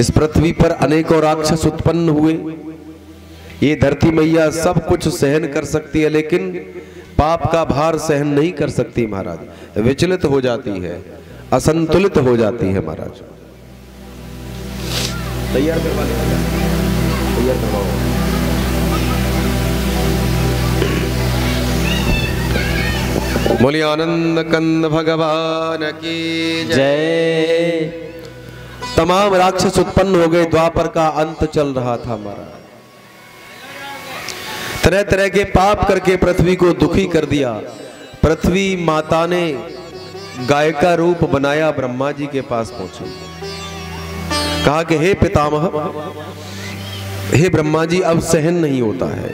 इस पृथ्वी पर अनेकों राक्षस उत्पन्न हुए। ये धरती मैया सब कुछ सहन कर सकती है, लेकिन पाप का भार सहन नहीं कर सकती महाराज। विचलित हो जाती है, असंतुलित हो जाती है महाराज। तैयार करवा लेना, तैयार करवाओ। बोलिए आनंद कंद भगवान की जय। तमाम राक्षस उत्पन्न हो गए। द्वापर का अंत चल रहा था महाराज। तरह तरह के पाप करके पृथ्वी को दुखी कर दिया। पृथ्वी माता ने गाय का रूप बनाया, ब्रह्मा जी के पास पहुंची। कहा कि हे पितामह, हे ब्रह्मा जी, अब सहन नहीं होता है।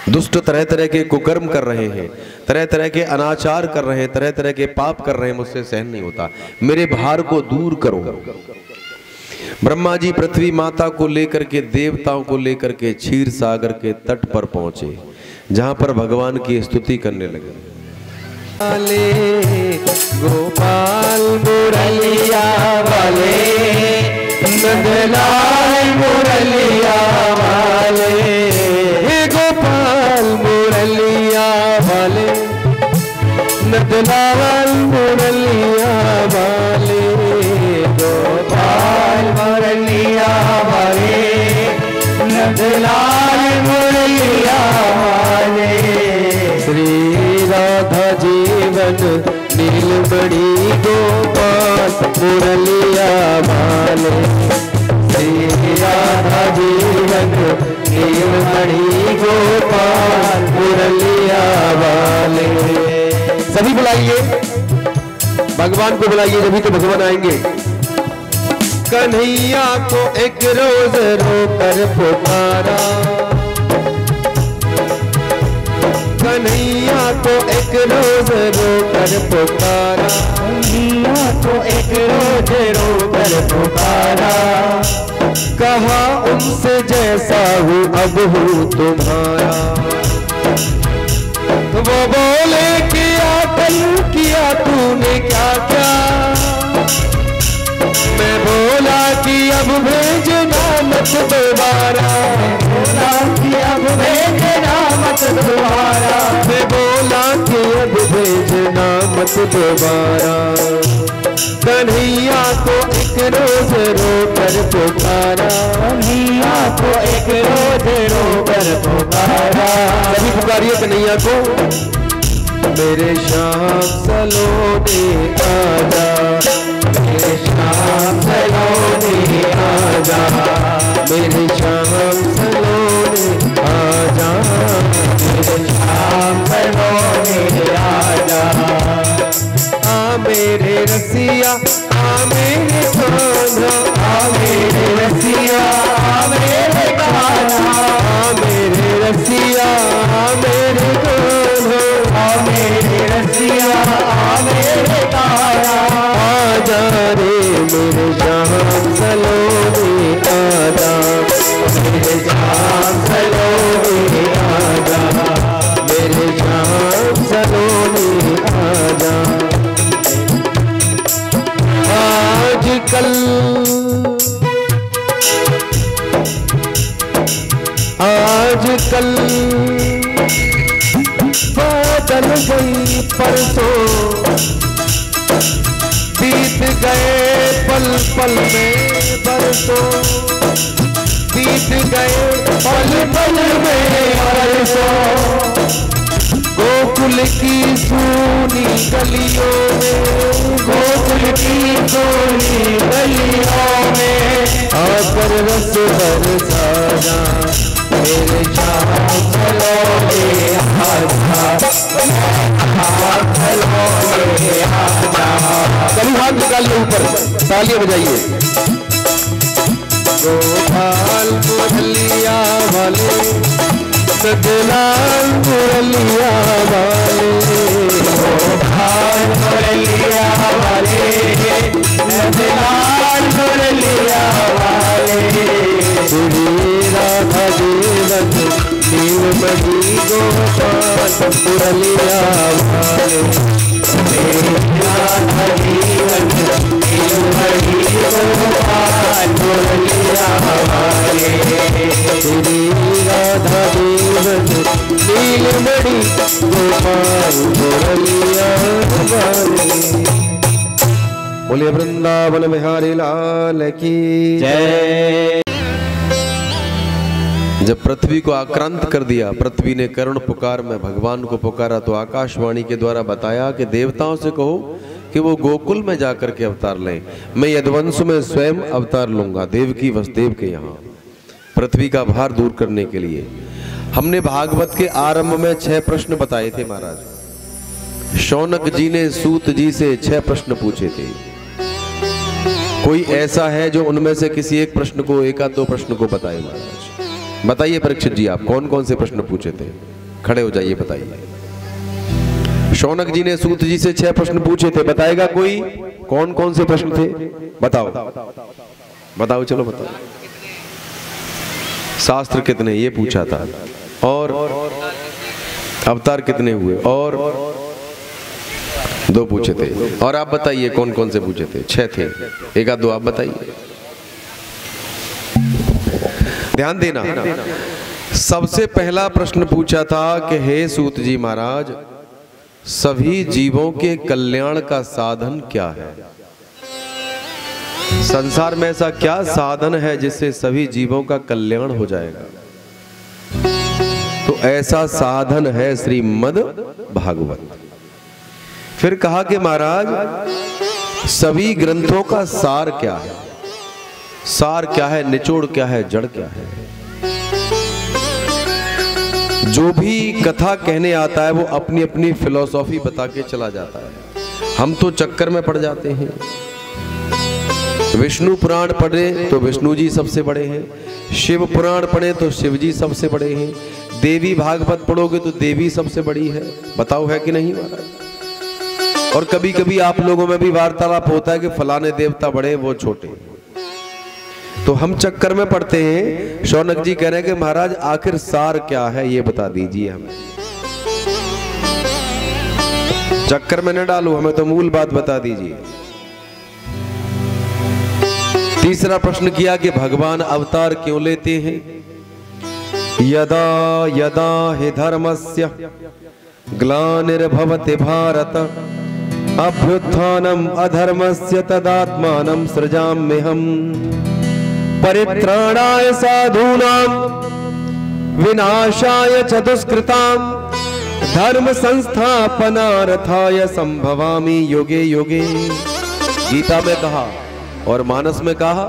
दुष्ट तरह तरह के कुकर्म कर रहे हैं, तरह तरह के अनाचार कर रहे हैं, तरह तरह के पाप कर रहे हैं, मुझसे सहन नहीं होता, मेरे भार को दूर करो। ब्रह्मा जी पृथ्वी माता को लेकर के, देवताओं को लेकर के क्षीर सागर के तट पर पहुंचे, जहां पर भगवान की स्तुति करने लगे। गोपाल मुरलिया वाले, नंदलाल मुरलिया वाले, गोपाल मुरलिया वाले, नंदलाल मुरलिया वाले, गोपाल मुरलिया वाले, नंदलाल मुरलिया वाले। श्री राधा जीवन नीलमणि गोपाल मुरलिया वाले, श्री राधा जीवन नीलमणि गोपाल मुरलिया वाले। सभी बुलाइए, भगवान को बुलाइए, जभी तो भगवान आएंगे। कन्हैया को एक रोज रोकर पुकारा, कन्हैया को एक रोज रोकर पुकारा, कन्हैया को एक रोज रोकर पुकारा। कहा उनसे जैसा हूँ अब हूँ तुम्हारा। वो बोले किया कल किया तूने क्या क्या। मैं बोला कि अब भेजना मत दोबारा, बोला कि अब भेजना मत दोबारा, मैं बोला कि अब भेजना मत दोबारा। कन्हैया को एक रोज रोकर पुकारा, कन्हैया को एक रोज रोकर पुकारा। सभी पुकारिए कन्हैया को। मेरे श्याम सलोने आजा, मेरे श्याम सलोने आजा, मेरे श्याम सलोने आजा, मेरे श्याम सलोने आजा। आ मेरे रसिया, आ मेरे कान्हा, आ मेरे रसिया, आ मेरे कान्हा, आ मेरे रसिया, आ मेरे कान्हा, आ मेरे रसिया, आ मेरे कान्हा। आजा रे मेरे श्याम सलोने आजा, मेरे श्याम सलोने आजा, मेरे श्याम सलोने आजा। आजकल आजकल बदल गई परसों, बीत गए पल पल में बरसों, बीत गए पल पल में बरसों। गोकुल की सूनी गलियों में, गोकुल की सूनी गलियों में, आकर रस बरसाना मेरे श्याम सलोने आजा, सलोने आजा। कभी हाथ निकालिए ऊपर, तालियां बजाइए। गोपाल मुरलिया वाले, नंदलाल मुरलिया वाले, गोपाल मुरलिया वाले, नंदलाल मुरलिया वाले। श्री राधा जीवन नीलमणि गोपाल मुरलिया वाले, श्री राधा जीवन नीलमणि गोपाल मुरलिया हमारे, श्री राधा देवन नीलमणि गोपाल मुरलिया हमारे। बोलिए वृंदावन बिहारी लाल की जय। जब पृथ्वी को आक्रांत कर दिया, पृथ्वी ने करुण पुकार में भगवान को पुकारा, तो आकाशवाणी के द्वारा बताया कि देवताओं से कहो कि वो गोकुल में जाकर के अवतार लें, मैं यदुवंश में स्वयं अवतार लूंगा देवकी वसुदेव के यहाँ, पृथ्वी का भार दूर करने के लिए। हमने भागवत के आरंभ में 6 प्रश्न बताए थे महाराज। शौनक जी ने सूत जी से 6 प्रश्न पूछे थे। कोई ऐसा है जो उनमें से किसी एक प्रश्न को, एक आध 2 प्रश्न को बताए महाराज? बताइए परीक्षित जी, आप कौन कौन से प्रश्न पूछे थे? खड़े हो जाइए, बताइए। शौनक जी ने सूत जी से 6 प्रश्न पूछे थे, बताएगा कोई? कौन कौन से प्रश्न थे? बताओ बताओ, चलो बताओ। शास्त्र कितने, ये पूछा था। और अवतार कितने हुए? और 2 पूछे थे। और आप बताइए कौन कौन से पूछे थे? 6 थे, एक आध 2 आप बताइए। ध्यान देना, सबसे पहला प्रश्न पूछा था कि हे सूत जी महाराज, सभी जीवों के कल्याण का साधन क्या है? संसार में ऐसा क्या साधन है जिससे सभी जीवों का कल्याण हो जाएगा? तो ऐसा साधन है श्रीमद् भागवत। फिर कहा कि महाराज सभी ग्रंथों का सार क्या है? सार क्या है, निचोड़ क्या है, जड़ क्या है? जो भी कथा कहने आता है वो अपनी अपनी फिलॉसफी बता के चला जाता है। हम तो चक्कर में पड़ जाते हैं। विष्णु पुराण पढ़े तो विष्णु जी सबसे बड़े हैं, शिव पुराण पढ़े तो शिव जी सबसे बड़े हैं, देवी भागवत पढ़ोगे तो देवी सबसे बड़ी है। बताओ है कि नहीं महाराज? और कभी कभी आप लोगों में भी वार्तालाप होता है कि फलाने देवता बड़े वो छोटे। तो हम चक्कर में पड़ते हैं। शौनक जी कह रहे हैं कि महाराज आखिर सार क्या है ये बता दीजिए हमें। चक्कर में न डालो, हमें तो मूल बात बता दीजिए। तीसरा प्रश्न किया कि भगवान अवतार क्यों लेते हैं? यदा यदा हि धर्मस्य ग्लानिर्भवति भारत अभ्युत्थानम् अधर्मस्य तदात्मानं सृजाम्यहम् परित्राणाय साधूनां विनाशाय च दुष्कृतां धर्म संस्थापनार्थाय संभवामि युगे युगे। गीता में कहा और मानस में कहा,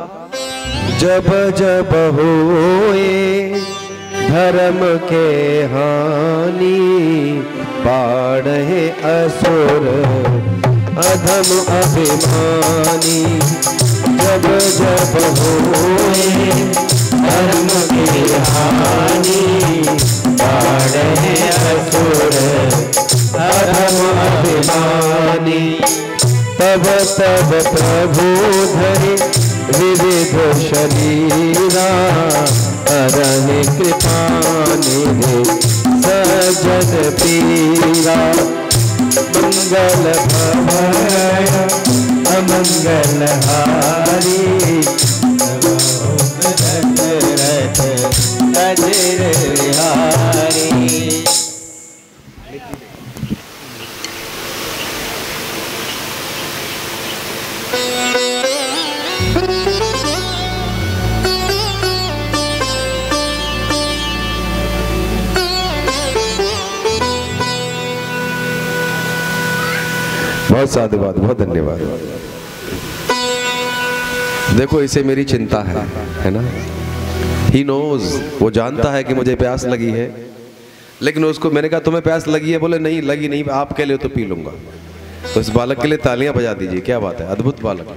जब जब होए धर्म के हानि बाढ़े असुर अधम अभिमानी। जब जब होए धर्म की हानि बाढ़े असुर अधम अभिमानी। तब तब प्रभु धरे विविध शरीरा अरहि कृपा निधि सजन पीरा। मंगल भय अमंगल हारी दशरथ अजर हारी। बहुत साधुवाद, बहुत धन्यवाद। देखो इसे मेरी चिंता है ना। ही नोज, वो जानता है कि मुझे प्यास लगी है, लेकिन उसको मैंने कहा तुम्हें प्यास लगी है? बोले नहीं लगी नहीं, आप कह ले तो पी लूंगा। तो इस बालक के लिए तालियां बजा दीजिए, क्या बात है, अद्भुत बालक।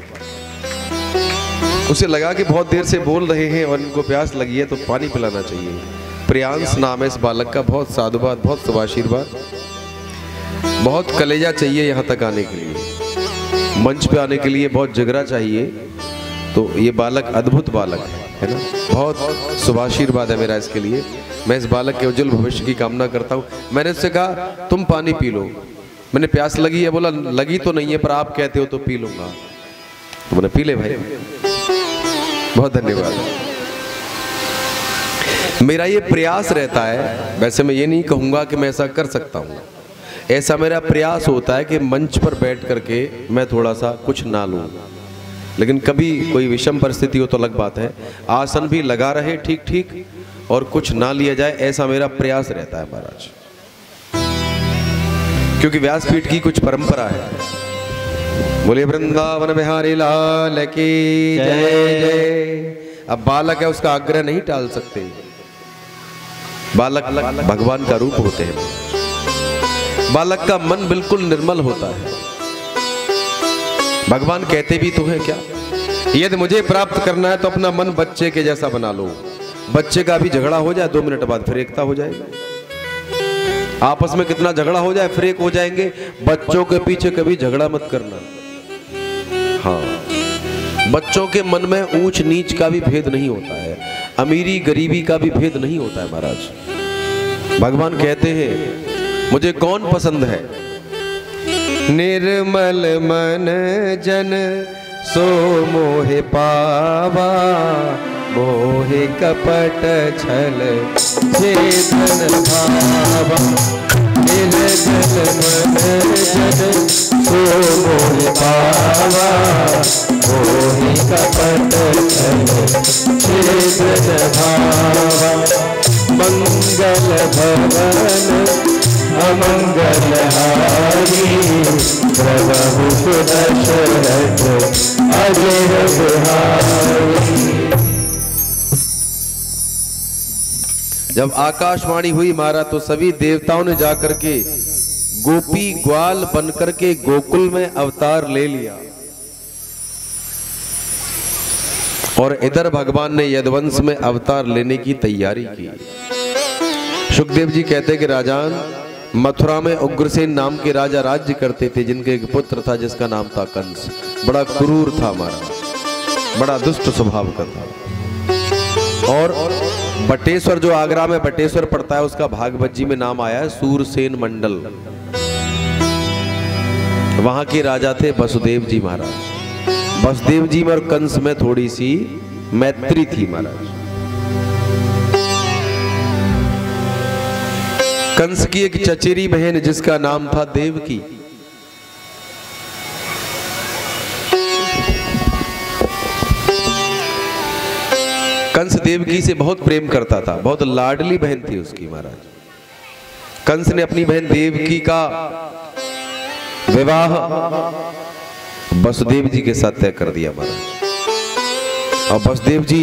उसे लगा कि बहुत देर से बोल रहे हैं और इनको प्यास लगी है तो पानी पिलाना चाहिए। प्रियांश नाम है इस बालक का। बहुत साधुवाद, बहुत शुभाशीर्वाद, बहुत कलेजा चाहिए यहाँ तक आने के लिए, मंच पे आने के लिए बहुत जिगरा चाहिए। तो ये बालक अद्भुत बालक है ना, बहुत शुभाशीर्वाद है मेरा इसके लिए। मैं इस बालक के उज्जवल भविष्य की कामना करता हूँ। मैंने उससे कहा तुम पानी पी लो, मैंने प्यास लगी है, बोला लगी तो नहीं है पर आप कहते हो तो पी लूंगा। तो मैंने पी ले भाई। बहुत धन्यवाद। मेरा ये प्रयास रहता है, वैसे मैं ये नहीं कहूँगा कि मैं ऐसा कर सकता हूँ, ऐसा मेरा प्रयास होता है कि मंच पर बैठ करके मैं थोड़ा सा कुछ ना लूँ, लेकिन कभी कोई विषम परिस्थिति हो तो अलग बात है। आसन भी लगा रहे ठीक ठीक और कुछ ना लिया जाए, ऐसा मेरा प्रयास रहता है महाराज, क्योंकि व्यासपीठ की कुछ परंपरा है। बोले वृंदावन बिहारी लाल की जय जय। अब बालक है, उसका आग्रह नहीं टाल सकते, बालक भगवान का रूप होते हैं। बालक का मन बिल्कुल निर्मल होता है। भगवान कहते भी तो है क्या, यदि मुझे प्राप्त करना है तो अपना मन बच्चे के जैसा बना लो। बच्चे का भी झगड़ा हो जाए 2 मिनट बाद फिर एकता हो जाएगी। आपस में कितना झगड़ा हो जाए फिर एक हो जाएंगे। बच्चों के पीछे कभी झगड़ा मत करना। हाँ, बच्चों के मन में ऊंच नीच का भी भेद नहीं होता है, अमीरी गरीबी का भी भेद नहीं होता है महाराज। भगवान कहते हैं मुझे कौन पसंद है, निर्मल मन जन सो मोहे पावा, मोहे कपट छल चेतन भावा। निर्मल मन जन सो मोहे पावा, मोहे कपट छल चेतन भावा। मंगल भवन अमंगल हारी, प्रभु सुदशरथ अजय बिहारी। जब आकाशवाणी हुई महाराज तो सभी देवताओं ने जाकर के गोपी ग्वाल बनकर के गोकुल में अवतार ले लिया, और इधर भगवान ने यदुवंश में अवतार लेने की तैयारी की। सुखदेव जी कहते कि राजान, मथुरा में उग्रसेन नाम के राजा राज्य करते थे, जिनके एक पुत्र था जिसका नाम था कंस। बड़ा क्रूर था महाराज, बड़ा दुष्ट स्वभाव का था। और बटेश्वर, जो आगरा में बटेश्वर पड़ता है, उसका भागवत जी में नाम आया है सूरसेन मंडल। वहां के राजा थे वसुदेव जी महाराज। वसुदेव जी में और कंस में थोड़ी सी मैत्री थी महाराज। कंस की एक चचेरी बहन जिसका नाम था देवकी, कंस देवकी से बहुत प्रेम करता था, बहुत लाडली बहन थी उसकी महाराज। कंस ने अपनी बहन देवकी का विवाह वसुदेव जी के साथ तय कर दिया महाराज। और वसुदेव जी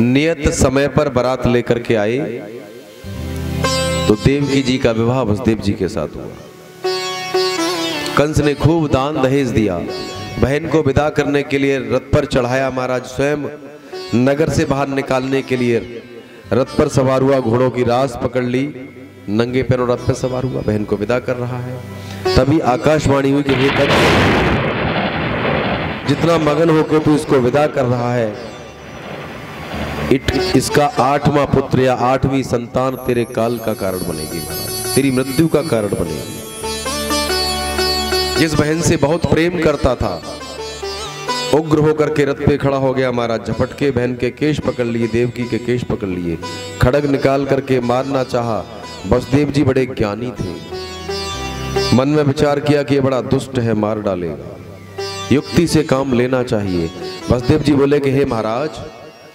नियत समय पर बारात लेकर के आए तो देवकी जी का विवाह वसुदेव जी के साथ हुआ। कंस ने खूब दान दहेज दिया, बहन को विदा करने के लिए रथ पर चढ़ाया महाराज। स्वयं नगर से बाहर निकालने के लिए रथ पर सवार हुआ, घोड़ों की रास पकड़ ली, नंगे पैरों रथ पर सवार हुआ, बहन को विदा कर रहा है। तभी आकाशवाणी हुई कि हे कंस, जितना मगन होकर तू इसको विदा कर रहा है, इसका 8वां पुत्र या 8वीं संतान तेरे काल का कारण बनेगी महाराज, तेरी मृत्यु का कारण बनेगी। जिस बहन से बहुत प्रेम करता था, उग्र होकर के रथ पे खड़ा हो गया महाराज। झपट के बहन के केश पकड़ लिए, देवकी के केश पकड़ लिए, खड़ग निकाल करके मारना चाहा। वसुदेव जी बड़े ज्ञानी थे, मन में विचार किया कि ये बड़ा दुष्ट है, मार डालेगा, युक्ति से काम लेना चाहिए। वसुदेव जी बोले कि हे महाराज,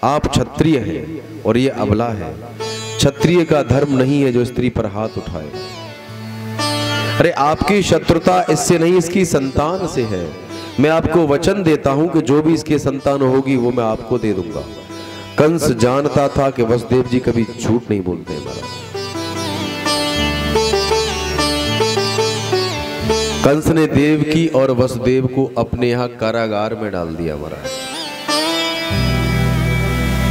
आप क्षत्रिय हैं और ये अबला है। क्षत्रिय का धर्म नहीं है जो स्त्री पर हाथ उठाए। अरे आपकी शत्रुता इससे नहीं, इसकी संतान से है। मैं आपको वचन देता हूं कि जो भी इसके संतान होगी वो मैं आपको दे दूंगा। कंस जानता था कि वसुदेव जी कभी झूठ नहीं बोलते महाराज। कंस ने देवकी और वसुदेव को अपने यहां कारागार में डाल दिया महाराज।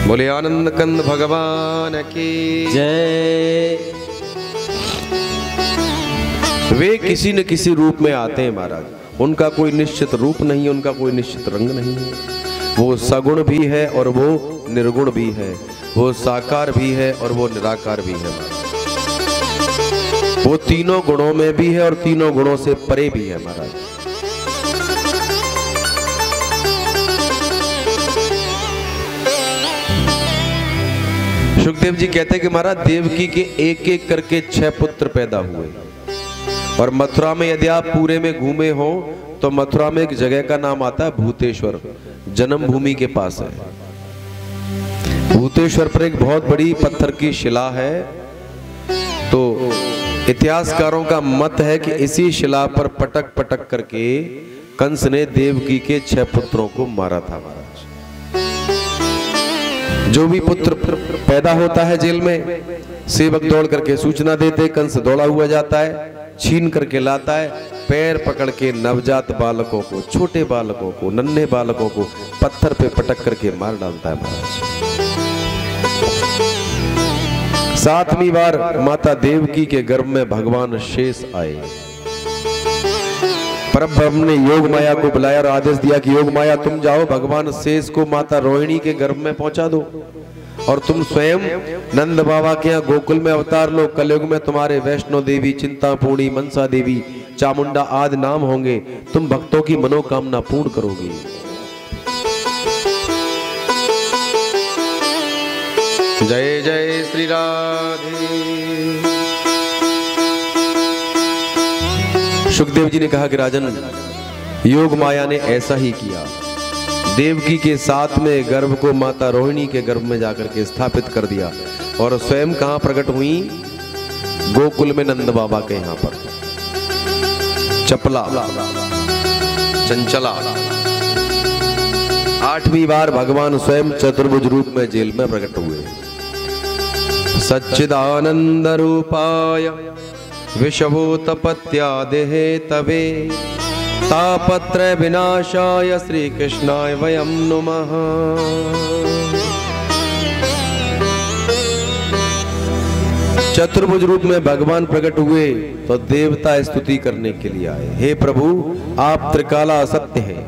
बोले आनंद कंद भगवान की जय। वे किसी न किसी रूप में आते हैं महाराज, उनका कोई निश्चित रूप नहीं है, उनका कोई निश्चित रंग नहीं है। वो सगुण भी है और वो निर्गुण भी है, वो साकार भी है और वो निराकार भी है। वो तीनों गुणों में भी है और तीनों गुणों से परे भी है महाराज। सुखदेव जी कहते हैं कि महाराज देवकी के एक एक करके 6 पुत्र पैदा हुए। और मथुरा में यदि आप पूरे में घूमे हो तो मथुरा में एक जगह का नाम आता है भूतेश्वर, जन्मभूमि के पास है। भूतेश्वर पर एक बहुत बड़ी पत्थर की शिला है। तो इतिहासकारों का मत है कि इसी शिला पर पटक पटक करके कंस ने देवकी के 6 पुत्रों को मारा था महाराज। जो भी पुत्र पैदा होता है जेल में, सेवक दौड़ करके सूचना देते, कंस दौड़ा हुआ जाता है, छीन करके लाता है, पैर पकड़ के नवजात बालकों को, छोटे बालकों को, नन्हे बालकों को पत्थर पे पटक करके मार डालता है महाराज। 7वीं बार माता देवकी के गर्भ में भगवान शेष आए। परब्रह्म ने योग माया को बुलाया और आदेश दिया कि योग माया तुम जाओ, भगवान शेष को माता रोहिणी के गर्भ में पहुंचा दो और तुम स्वयं नंद बाबा के यहाँ गोकुल में अवतार लो। कलयुग में तुम्हारे वैष्णो देवी, चिंतापूर्णी, मनसा देवी, चामुंडा आदि नाम होंगे। तुम भक्तों की मनोकामना पूर्ण करोगे। जय जय श्री राधे। सुखदेव जी ने कहा कि राजन, योग माया ने ऐसा ही किया। देवकी के 7वें गर्भ को माता रोहिणी के गर्भ में जाकर के स्थापित कर दिया और स्वयं कहां प्रकट हुई? गोकुल में नंद बाबा के यहां पर। चपला, चंचला। 8वीं बार भगवान स्वयं चतुर्भुज रूप में जेल में प्रकट हुए। सच्चिदानंद रूपाय विश्वभूतपत्यादेहे तवे तापत्रय विनाशाय श्री कृष्णाय वयं नुमः। चतुर्भुज रूप में भगवान प्रकट हुए तो देवता स्तुति करने के लिए आए। हे प्रभु, आप त्रिकाला सत्य हैं,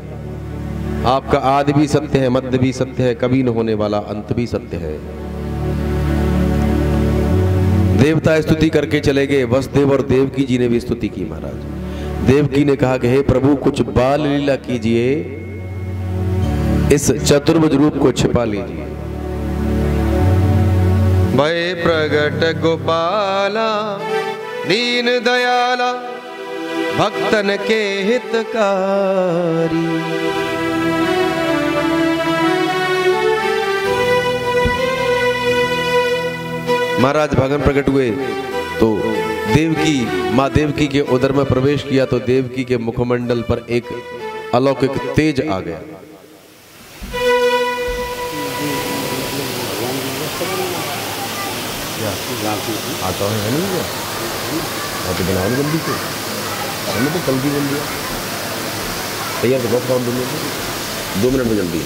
आपका आदि भी सत्य है, मध्य भी सत्य है, कभी न होने वाला अंत भी सत्य है। देवता स्तुति करके चले गए। वसुदेव और देवकी जी ने भी स्तुति की महाराज। देवकी ने कहा कि हे प्रभु, कुछ बाल लीला कीजिए, इस चतुर्भुज रूप को छिपा लीजिए। भय प्रगट गोपाला, दीन दयाला, भक्तन के हितकारी। महाराज भगवान प्रकट हुए तो देवकी, माँ देवकी के उदर में प्रवेश किया तो देवकी के मुखमंडल पर एक अलौकिक तेज आ गया। आता है नहीं क्या? तो बनाओ जल्दी से, हमने तो जल्दी बोल दिया तैयार तो बहुत 2 मिनट में जल्दी।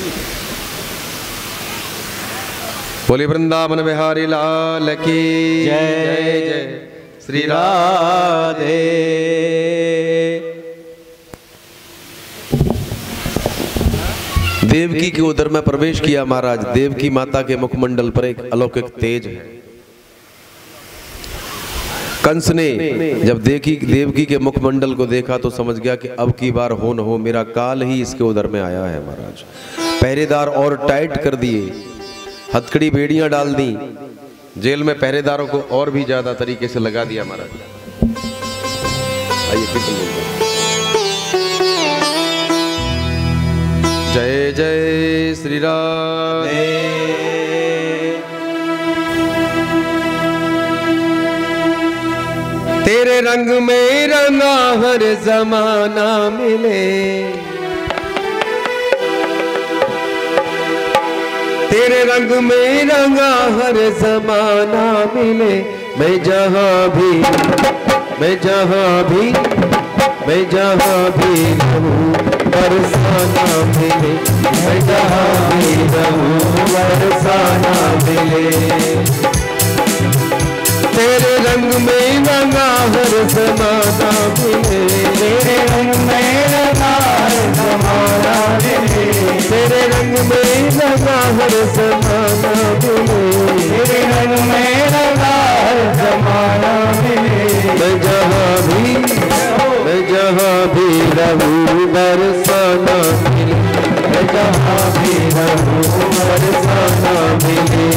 बोली वृंदावन बिहारी लाल की जय। जय श्री राधे। देवकी के उदर में प्रवेश किया महाराज। देवकी माता के मुखमंडल पर एक अलौकिक तेज है। कंस ने जब देवकी के मुखमंडल को देखा तो समझ गया कि अब की बार हो न हो, मेरा काल ही इसके उदर में आया है महाराज। पहरेदार और टाइट कर दिए, हथकड़ी बेड़ियां डाल दी, जेल में पहरेदारों को और भी ज्यादा तरीके से लगा दिया महाराज। आइए फिर तुम बोलते। जय जय श्री राधे। तेरे रंग में रंगा हर जमाना मिले, तेरे रंग में रंगा हर जमाना मिले। मैं जहाँ भी रहूं बरसाना मिले, मैं जहाँ भी रहूं बरसाना मिले। तेरे रंग में रंगा हर जमाना मिले, तेरे रंग में रंगा हर जमाना मिले, तेरे रंग में रंगा हर जमाना मिले, तेरे रंग में रंगा हर जमाना मिले। मैं जहाँ भी रहूं बरसाना मिले, मैं जहाँ भी रहूं बरसाना मिले।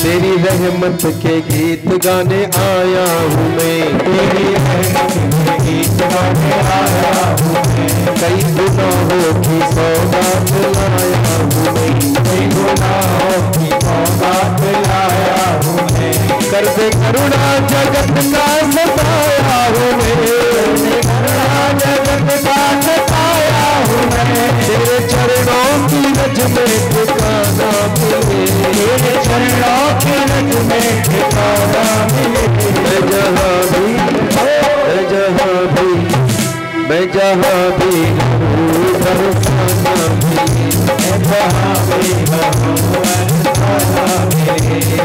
तेरी रहमत के गीत गाने आया हूँ मैं, तेरी रहमत के गीत गाने आया हूँ मैं। कई गुनाहों की सौगात लाया हूँ मैं, कई गुनाहों की सौगात लाया हूँ मैं। कर दे करुणा जगत का सताया हूँ मैं, करुणा जगत का सताया हूँ मैं। तेरे चरणों की रज में ठिकाना मिले, तेरे चरणों की रज में ठिकाना मिले। मैं जहाँ भी रहूं बरसाना मिले, मैं जहाँ भी रहूं बरसाना मिले।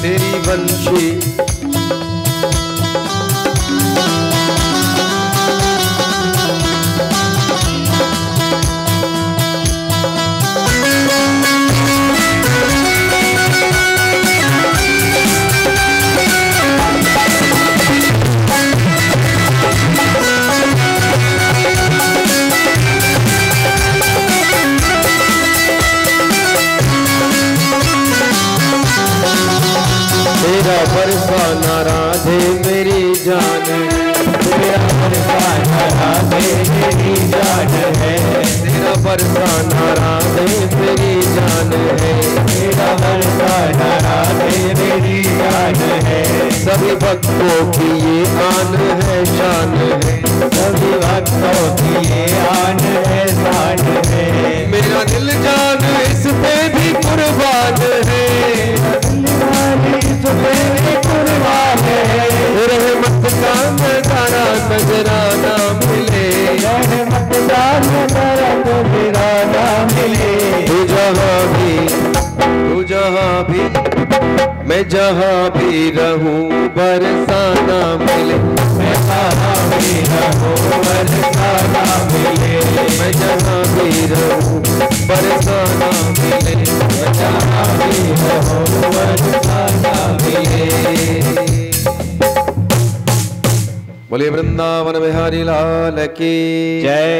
तेरी वंशी तेरा बरसाना राधे मेरी जान, तेरा बरसाना राधे मेरी जान है। तेरा बरसाना राधे मेरी जान है, तेरा बरसाना राधे मेरी जान है। सभी भक्तों की ये आन है शान है, सभी भक्तों की ये आन है शान है। मेरा दिल जान इस पे भी कुर्बान है, इस पे भी कुर्बान है। रहमत का नजारा नजराना मिले, रहमत का नजारा नजराना मिले। तू जहाँ भी मैं जहाँ भी रहूं बरसाना मिले, मैं जहाँ भी रहूं बरसाना मिले। मैं जहाँ भी रहूं बरसाना मिले, मैं जहाँ भी रहूं बरसाना मिले। बोले वृंदावन बिहारी लाल की जय।